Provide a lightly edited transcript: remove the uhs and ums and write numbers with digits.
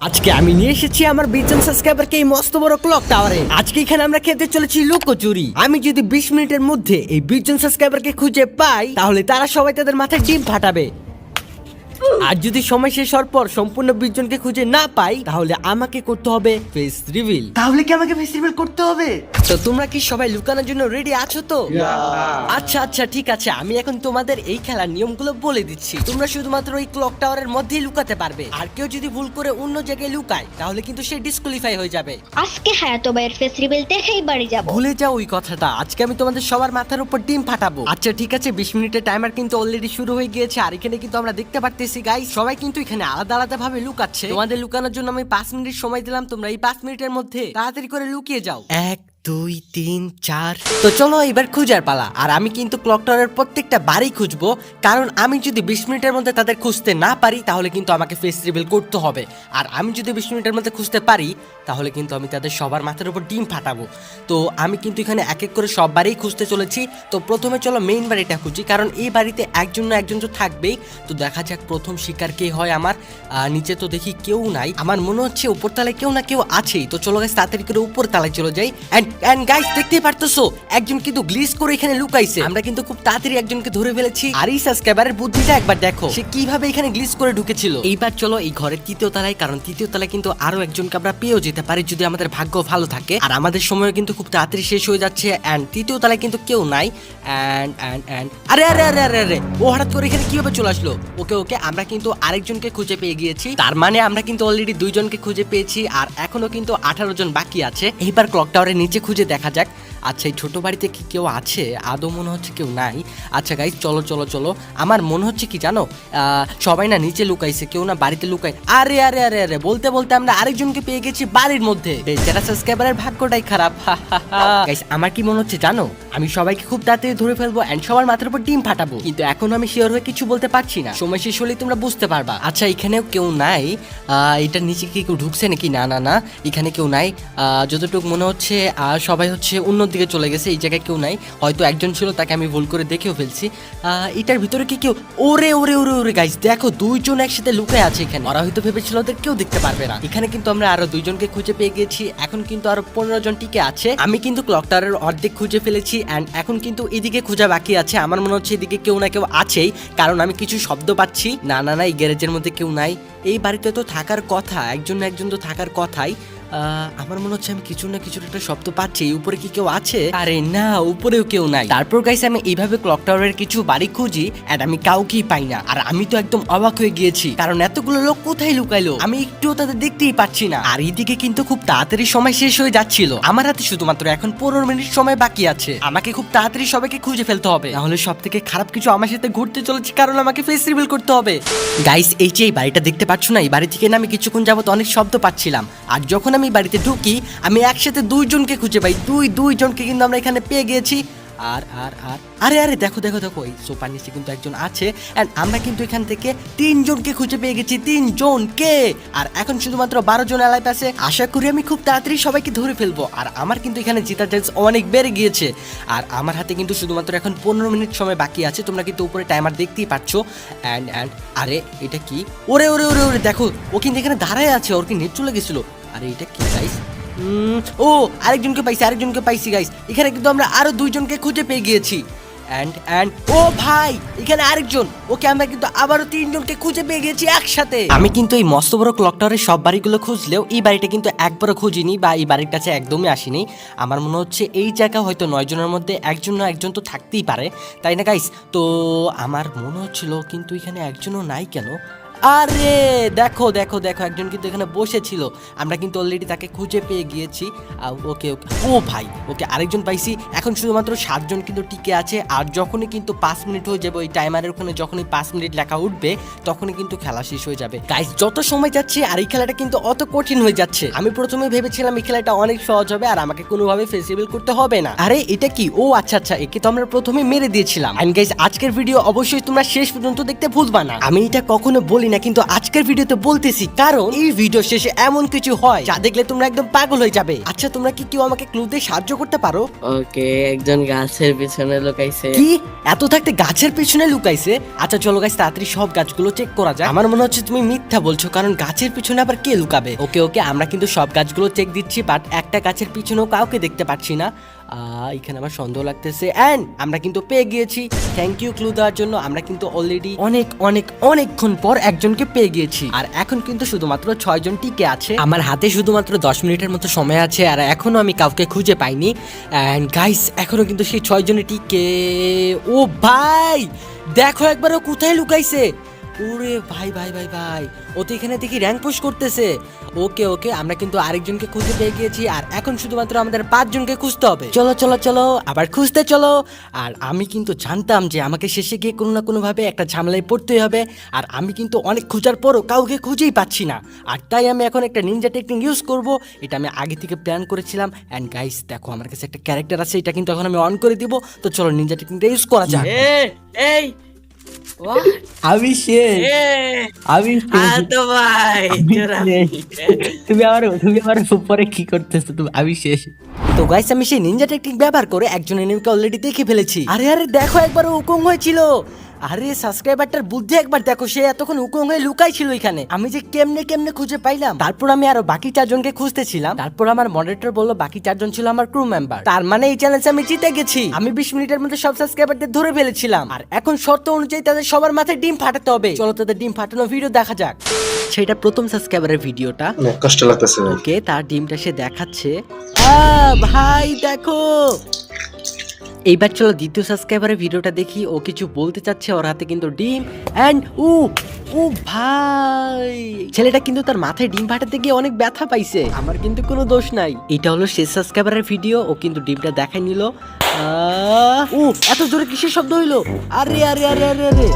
আজকে আমি নিয়ে এসেছি আমার 20 জন সাবস্ক্রাইবারকে এই মস্ত বড় ক্লক টাওয়ারে। আজকে এখানে আমরা খেলতে চলেছি লুকোচুরি। আমি যদি 20 মিনিটের মধ্যে এই 20 জন সাবস্ক্রাইবারকে খুঁজে পাই তাহলে তারা সবাই তাদের মাথায় ডিম ফাটাবে। আর যদি সময় শেষ হওয়ার পর সম্পূর্ণ 20 জনকে খুঁজে না পাই তাহলে আমাকে করতে হবে ফেস রিভিল। তাহলে কি আমাকে ফেস রিভিল করতে হবে? তো তোমরা কি সবাই লুকানোর জন্য রেডি আছো তো? আচ্ছা আচ্ছা ঠিক আছে, আমি এখন তোমাদের এই খেলার নিয়মগুলো বলে দিচ্ছি। তোমরা শুধুমাত্র এই ক্লক টাওয়ারের মধ্যেই লুকাতে পারবে, আর কেউ যদি ভুল করে অন্য জায়গায় লুকায় তাহলে কিন্তু সে ডিসকোয়ালিফাই হয়ে যাবে। আজকে হায়াতো ভাইয়ের ফেস রিভিল দেখেই বাড়ি যাব। ভুলে যাও ওই কথাটা, আজকে আমি তোমাদের সবার মাথার উপর ডিম ফাটাবো। আচ্ছা ঠিক আছে, 20 মিনিটের টাইমার কিন্তু অলরেডি শুরু হয়ে গিয়েছে। আর এখানে কিন্তু আমরা দেখতে পারতেছি গাইস, সবাই কিন্তু এখানে আলাদা আলাদা ভাবে লুকাচ্ছে। তোমাদের লুকানোর জন্য আমি 5 মিনিট সময় দিলাম, তোমরা এই 5 মিনিটের মধ্যে তাড়াতাড়ি করে লুকিয়ে যাও। 1 2 3 4। তো চলো এবার খুঁজার পালা। আর আমি কিন্তু ক্লক টাওয়ারের প্রত্যেকটা বাড়ি খুঁজবো, কারণ আমি যদি 20 মিনিটের মধ্যে তাদের খুঁজতে না পারি তাহলে কিন্তু আমাকে ফেস রিভিল করতে হবে। আর আমি যদি 20 মিনিটের মধ্যে খুঁজতে পারি তাহলে কিন্তু আমি তাদের সবার মাথার উপর ডিম ফাটাবো। তো আমি কিন্তু এখানে এক এক করে সব বাড়িই খুঁজতে চলেছি। তো প্রথমে চলো মেইন বাড়িটা খুঁজি, কারণ এই বাড়িতে একজন না একজন তো থাকবেই। তো দেখা যাক প্রথম শিকার কে হয় আমার। নিচে তো দেখি কেউ নাই, আমার মনে হচ্ছে উপরতলায় কেউ না কেউ আছেই। তো চলো গাইস তাড়াতাড়ি করে উপরতলায় চলে যাই। এন্ড গাইস দেখতেই পারতেছো একজন কিন্তু গ্লিচ করে এখানে লুকাইছে। আমরা কিন্তু খুব তাড়াতাড়ি একজনকে ধরে ফেলেছি। আর এই সাবস্ক্রাইবারের বুদ্ধিটা একবার দেখো, সে কিভাবে এখানে গ্লিচ করে ঢুকেছিল। এইবার চলো এই ঘরের তৃতীয় তলায়, কারণ তৃতীয় তলায় কিন্তু আরো একজনকে আমরা পেয়েও যেতে পারি যদি আমাদের ভাগ্য ভালো থাকে। আর আমাদের সময় কিন্তু খুব তাড়াতাড়ি শেষ হয়ে যাচ্ছে। এন্ড তৃতীয় তলায় কিন্তু কেউ নাই। এন্ড আরে আরে আরে আরে আরে ও হঠাৎ করে এখানে কিভাবে চলে আসলো? ওকে ওকে, আমরা কিন্তু আরেকজনকে খুঁজে পেয়ে গিয়েছি। তার মানে আমরা কিন্তু অলরেডি 2 জনকে খুঁজে পেয়েছি, আর এখনো কিন্তু 18 জন বাকি আছে। এইবার ক্লক টাওয়ারের নিচে খুঁজে দেখা যাক। আচ্ছা এই ছোট বাড়িতে কি কেউ আছে? আদৌ মনে হচ্ছে কেউ নাই। আচ্ছা গাইস চলো চলো চলো, আমার মনে হচ্ছে কি জানো, সবাই না নিচে লুকাইছে, কেউ না বাড়িতে লুকাই। আরে আরে আরে আরে বলতে বলতে আমরা আরেকজনকে পেয়ে গেছি বাড়ির মধ্যে। বেচারা সাবস্ক্রাইবারের ভাগ্যটাই খারাপ। গাইস আমার কি মনে হচ্ছে জানো, আমি সবাইকে খুব তাড়াতাড়ি ধরে ফেলবো এন্ড সবার মাথার উপর ডিম ফাটাবো। কিন্তু এখন আমি শিওর হয়ে কিছু বলতে পারছি না, সময় শেষ হলেই তোমরা বুঝতে পারবা। আচ্ছা এখানেও কেউ নাই। এটার নিচে কি কেউ ঢুকছে নাকি? না না না, এখানে কেউ নাই। যতটুকু মনে হচ্ছে সবাই হচ্ছে অন্য দিকে চলে গেছে, এই জায়গায় কেউ নাই। হয়তো একজন ছিল, তাকে আমি ভুল করে দেখেও ফেলছি। এটার ভিতরে কি কেউ? ওরে ওরে ওরে ওরে গাইস দেখো, 2 জন একসাথে লুকায় আছে এখানে। ওরা হয়তো ভেবেছিল ওদের কেউ দেখতে পারবে না। এখানে কিন্তু আমরা আরো 2 জনকে খুঁজে পেয়ে গেছি। এখন কিন্তু আরো 15 জন টিকে আছে। আমি কিন্তু ক্লক টাওয়ারের অর্ধেক খুঁজে ফেলেছি এন্ড এখন কিন্তু এদিকে খোঁজা বাকি আছে। আমার মনে হচ্ছে এদিকে কেউ না কেউ আছেই, কারণ আমি কিছু শব্দ পাচ্ছি। না না না, এই গ্যারেজের মধ্যে কেউ নাই। এই বাড়িতে তো থাকার কথা, একজন না একজন তো থাকার কথাই। আমার মনে হচ্ছে আমি কিছু না কিছু একটা শব্দ পাচ্ছি। উপরে কি কেউ আছে? আরে না, উপরেও কেউ নাই। তারপর গাইস আমি এইভাবে ক্লক টাওয়ারের কিছু বাড়ি খুঁজি এন্ড আমি কাউকেই পাই না। আর আমি তো একদম অবাক হয়ে গিয়েছি, কারণ এতগুলো লোক কোথায় লুকাইলো, আমি একটুও তাদের দেখতেই পাচ্ছি না। আর এইদিকে কিন্তু খুব তাড়াতাড়ি সময় শেষ হয়ে যাচ্ছিল। আমার হাতে শুধুমাত্র এখন 15 মিনিট সময় বাকি আছে। আমাকে খুব তাড়াতাড়ি সবাইকে খুঁজে ফেলতে হবে, নাহলে সব থেকে খারাপ কিছু আমার সাথে ঘুরতে চলেছে, কারণ আমাকে ফেস রিভিল করতে হবে। গাইস এই যে এই বাড়িটা দেখতে পাচ্ছ না, এই বাড়ি থেকে না আমি কিছুক্ষণ যাবত অনেক শব্দ পাচ্ছিলাম। আর যখন আমি বাড়িতে ঢুকি আমি একসাথে 2 জনকে খুঁজে পাই। 2 জনকে কিন্তু আমরা এখানে পেয়ে গিয়েছি। আর আর আর আরে আরে দেখো দেখো দেখো, এই সোফার নিচে কিন্তু একজন আছে এন্ড আমরা কিন্তু এখান থেকে 3 জনকে খুঁজে পেয়ে গেছি। 3 জনকে। আর এখন শুধুমাত্র 12 জন অ্যালাইভ আছে। আশা করি আমি খুব তাড়াতাড়ি সবাইকে ধরে ফেলবো। আর আমার কিন্তু এখানে জেতার চান্স অনেক বেড়ে গিয়েছে। আর আমার হাতে কিন্তু শুধুমাত্র এখন 15 মিনিট সময় বাকি আছে। তোমরা কিন্তু উপরে টাইমার দেখতেই পাচ্ছ। এন্ড আরে এটা কি? ওরে ওরে ওরে ওরে দেখো, ও কিন্তু এখানে দাঁড়ায় আছে, ওর কি নেট চলে গেছিল? আরে এটা কি গাইস? ও আরেকজনকে পাইছি গাইস। এখানে কিন্তু আমরা আরো 2 জনকে খুঁজে পেয়ে গিয়েছি। এন্ড ও ভাই এখানে আরেকজন, ওকে আমরা কিন্তু আবারও 3 জনকে খুঁজে পেয়ে গেছি একসাথে। আমি কিন্তু এই মস্ত বড় ক্লক টাওয়ারের সব বাড়িগুলো খুঁজলেও এই বাড়িটা কিন্তু একবারও খুঁজিনি, বা এই বাড়ির কাছে একদমই আসিনি। আমার মনে হচ্ছে এই জায়গা হয়তো 9 জনের মধ্যে একজন না একজন তো থাকতেই পারে, তাই না গাইস? তো আমার মনে হচ্ছিল, কিন্তু এখানে একজনও নাই কেন? আরে দেখো দেখো দেখো, একজন কিন্তু এখানে বসেছিল। আমরা কিন্তু অলরেডি তাকে খুঁজে পেয়ে গিয়েছি। ওকে ওকে, ও ভাই ওকে আরেকজন পাইছি। এখন শুধুমাত্র 7 জন কিন্তু টিকে আছে। আর যখনই কিন্তু 5 মিনিট হয়ে যাবে, ওই টাইমারের ওখানে যখনই 5 মিনিট লেখা উঠবে তখনই কিন্তু খেলা শেষ হয়ে যাবে। গাইস যত সময় যাচ্ছে আর এই খেলাটা কিন্তু অত কঠিন হয়ে যাচ্ছে। আমি প্রথমে ভেবেছিলাম এই খেলাটা অনেক সহজ হবে আর আমাকে কোনোভাবে ফেসিবল করতে হবে না। আরে এটা কি? ও আচ্ছা আচ্ছা, একে তো আমরা প্রথমে মেরে দিয়েছিলাম। এন্ড গাইস আজকের ভিডিও অবশ্যই তোমরা শেষ পর্যন্ত দেখতে ভুলবা না। আমি এটা কখনো বলি না, কিন্তু আজকের ভিডিওতে বলতেছি, কারণ এই ভিডিও শেষে এমন কিছু হয় যা দেখলে তোমরা একদম পাগল হয়ে যাবে। আচ্ছা তোমরা কি কেউ আমাকে ক্লু দিয়ে সাহায্য করতে পারো? ওকে, একজন গাছের পিছনে লুকাইছে। কি এত থাকতে গাছের পিছনে লুকাইছে? আচ্ছা চলো গাইস তাড়াতাড়ি সব গাছগুলো চেক করা যায়। আমার মনে হচ্ছে তুমি মিথ্যা বলছো, কারণ গাছের পিছনে আবার কে লুকাবে? ওকে ওকে, আমরা কিন্তু সব গাছগুলো চেক দিচ্ছি, বাট একটা গাছের পিছনেও কাউকে দেখতে পাচ্ছি না। এখানে আমার সন্দেহ লাগতেছে। এন্ড আমরা কিন্তু পেয়ে গিয়েছি। থ্যাংক ইউ ক্লু দেওয়ার জন্য। আমরা কিন্তু অলরেডি অনেকক্ষণ পর একজনকে পেয়ে গিয়েছি, আর এখন কিন্তু শুধুমাত্র 6 জন টিকে আছে। আমার হাতে শুধুমাত্র 10 মিনিটের মতো সময় আছে, আর এখনো আমি কাউকে খুঁজে পাইনি। এন্ড গাইস এখনো কিন্তু সেই 6 জনে টিকে। ও ভাই দেখো একবার ও কোথায় লুকাইছে। ওরে ভাই ভাই ভাই ভাই, ও তো এখানে দেখি র্যাঙ্ক পুশ করতেছে। ওকে ওকে, আমরা কিন্তু আরেকজনকে খুঁজে পেয়ে গিয়েছি, আর এখন শুধুমাত্র আমাদের 5 জনকে খুঁজতে হবে। চলো চলো চলো আবার খুঁজতে চলো। আর আমি কিন্তু জানতাম যে আমাকে শেষে গিয়ে কোনো না কোনো ভাবে একটা ঝামেলায় পড়তে হবে, আর আমি কিন্তু অনেক খোঁজার পরও কাউকে খুঁজেই পাচ্ছি না। আর তাই আমি এখন একটা নিনজা টেকনিক ইউজ করব। এটা আমি আগে থেকে প্ল্যান করেছিলাম। এন্ড গাইস দেখো আমার কাছে একটা ক্যারেক্টার আছে, এটা কিন্তু এখন আমি অন করে দিব। তো চলো নিনজা টেকনিকটা ইউজ করা যাক। এই আমি শেষ। আমি শেষ। তো ভাই তুমি আমার উপরে কি করতেছো? আমি শেষ। তো গাইস আমি সেই নিনজা টেকনিক ব্যবহার করে একজন এনিমিকে অলরেডি দেখে ফেলেছি। আরে আরে দেখো একবার উকুং হয়েছিল। আরে সাবস্ক্রাইবারটার বুদ্ধি একবার দেখো, সে এতক্ষণ উকুং হয়ে লুকাই ছিল এখানে। আমি যে কেমনে খুঁজে পাইলাম। তারপর আমি আরো বাকি 4 জনকে খুঁজতেছিলাম। তারপর আমার মডারেটর বললো বাকি 4 জন ছিল আমার ক্রু মেম্বার। তার মানে এই চ্যালেঞ্জে আমি জিতে গেছি। আমি 20 মিনিটের মধ্যে সব সাবস্ক্রাইবারদের ধরে ফেলেছিলাম, আর এখন শর্ত অনুযায়ী তাদের সবার মাথায় ডিম ফাটাতে হবে। চলো তাদের ডিম ফাটানো ভিডিও দেখা যাক। সেটা প্রথম সাবস্ক্রাইবারের ভিডিওটা। অনেক কষ্ট লাগতেছে ভাই। ওকে, তার ডিমটা সে দেখাচ্ছে। ভাই দেখো। এইবার চলো দ্বিতীয় সাবস্ক্রাইবারের ভিডিওটা দেখি। ও কিছু বলতে চাচ্ছে, ওর হাতে কিন্তু ডিম। এন্ড ও ভাই, ছেলেটা কিন্তু তার মাথায় ডিম ফাটাতে গিয়ে অনেক ব্যথা পাইছে। আমার কিন্তু কোনো দোষ নাই। এটা হলো শেষ সাবস্ক্রাইবারের ভিডিও। ও কিন্তু ডিমটা দেখাই নিল। এত জোরে কিসের শব্দ হইলো? আরে আরে আরে আরে আরে